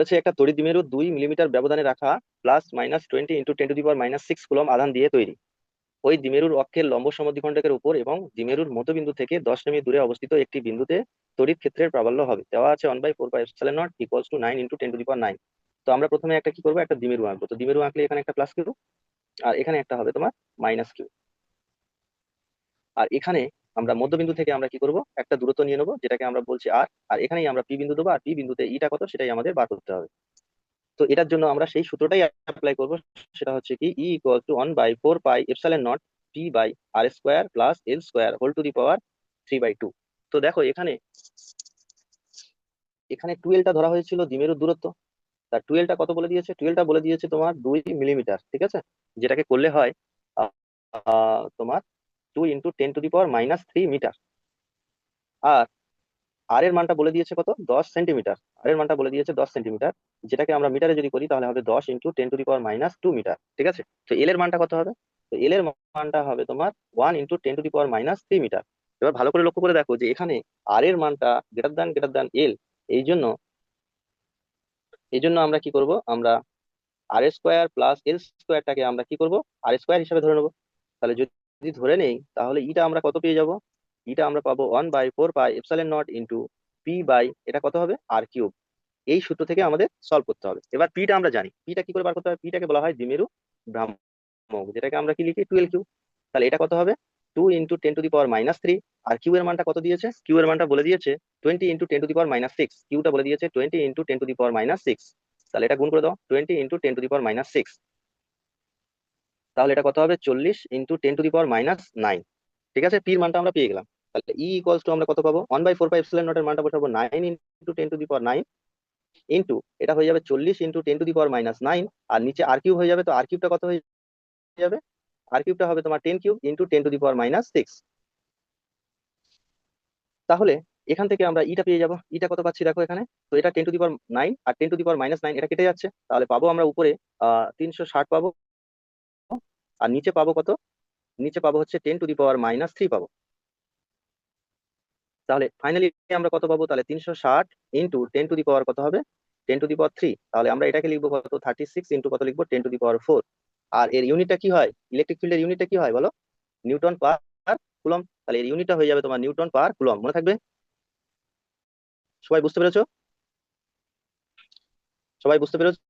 হচ্ছে একটা তড়িৎ দ্বিমেরু 2 মিলিমিটার ব্যবধানে রাখা +-20 × 10⁻⁶ কুলম্ব আধান দিয়ে তৈরি। ওই দ্বিমেরুর অক্ষের লম্ব সমদ্বিখণ্ডকের উপর এবং দ্বিমেরুর মধ্যবিন্দু থেকে 10 সেমি দূরে অবস্থিত একটি বিন্দুতে তড়িৎ ক্ষেত্রের প্রাবল্য হবে। দেওয়া আছে 1/4πε0 = 9 × 10⁻⁹ তো আমরা প্রথমে একটা কি করবো, একটা দ্বিমেরু আঁকবো। তো দ্বিমেরু আঁকলে এখানে একটা প্লাস কিউ আর এখানে একটা হবে তোমার মাইনাস কিউ। আর এখানে আমরা মধ্যবিন্দু থেকে আমরা কি করব, একটা দূরত্ব নিয়ে নেবো যেটাকে আমরা বলছি আর। আর এখানেই আমরা পি বিন্দু দেবো, আর পি বিন্দুতে ইটা কত সেটাই আমাদের বার করতে হবে। তো এটার জন্য আমরা সেই সূত্রটাই অ্যাপ্লাই করব। সেটা হচ্ছে কি E = 1/4πε0 P/r² + L² whole to the power 3/2। তো দেখো এখানে এখানে টুয়েলটা ধরা হয়েছিল দ্বিমেরুর দূরত্ব। তার টুয়েলটা কত বলে দিয়েছে, টুয়েলটা বলে দিয়েছে তোমার 2 মিলিমিটার, ঠিক আছে। যেটাকে করলে হয় তোমার 2 × 10⁻³ মিটার। আর আর এর মানটা বলে দিয়েছে কত, 10 সেন্টিমিটার। আর এর মানটা বলে দিয়েছে 10 সেন্টিমিটার, যেটাকে আমরা মিটারে যদি করি তাহলে হবে 10 × 10⁻² মিটার, ঠিক আছে। তো এল এর মানটা কত হবে, তো এল এর মানটা হবে তোমার 1 × 10⁻³ মিটার। এবার ভালো করে লক্ষ্য করে দেখো যে এখানে আর এর মানটা গ্রেটার দ্যান এল। এই জন্য আমরা কি করব, আমরা r² + L² আমরা কি করব, r² হিসাবে ধরে নেবো। তাহলে যদি ধরে নেই তাহলে ইটা আমরা কত পেয়ে যাব, ইটা আমরা পাবো 1/4πε0 × এটা কত হবে r³। এই সূত্র থেকে আমাদের সলভ করতে হবে। এবার পিটা আমরা জানি, পিটা কি করে বার করতে হবে, পিটাকে বলা হয় দ্বিমেরু ভ্রামক, যেটাকে আমরা কি লিখি 12Q। তাহলে এটা কত হবে 2 × 10⁻³ আর কিউ এর মানটা কত দিয়েছে, কিউ এর মানটা বলে দিয়েছে 20 × 10⁻⁶, কিউটা বলে দিয়েছে 20 × 10⁻⁶। তাহলে এটা গুণ করে দাও 20 × 10⁻⁶। তাহলে এটা কত হবে 40 × 10⁻⁹। ঠিক আছে, পির মানটা আমরা পেয়ে গেলাম। তাহলে E = আমরা কত পাবো, 1/4πε0 এর মানটা বসাবো 9 × 10⁻⁹ ইন্টু এটা হয়ে যাবে 40 × 10⁻⁹। আর নিচে r³ হয়ে যাবে, তো r³ কত হয়ে যাবে, r³ হবে তোমার 10³ × 10⁻⁶। তাহলে এখান থেকে আমরা ইটা পেয়ে যাবো, ইটা কত পাচ্ছি দেখো এখানে। তো এটা 10⁹ আর 10⁻⁹ এটা কেটে যাচ্ছে, তাহলে পাবো আমরা উপরে 360 পাবো। আর নিচে পাবো কত, নিচে পাবো হচ্ছে 10⁻³ পাবো। তাহলে ফাইনালি আমরা কত পাবো, তাহলে 360 ইন্টু 10⁻³ কত হবে 10⁻³। তাহলে আমরা এটাকে লিখবো কত 36 ইন্টু কত লিখবো 10⁻⁴। আর এর ইউনিটটা কি হয়, ইলেকট্রিক ফিল্ডের ইউনিটটা কি হয় বলো, নিউটন পার কুলম। তাহলে এর ইউনিটটা হয়ে যাবে তোমার নিউটন পার কুলম, মনে থাকবে। সবাই বুঝতে পেরেছো, সবাই বুঝতে পেরেছো?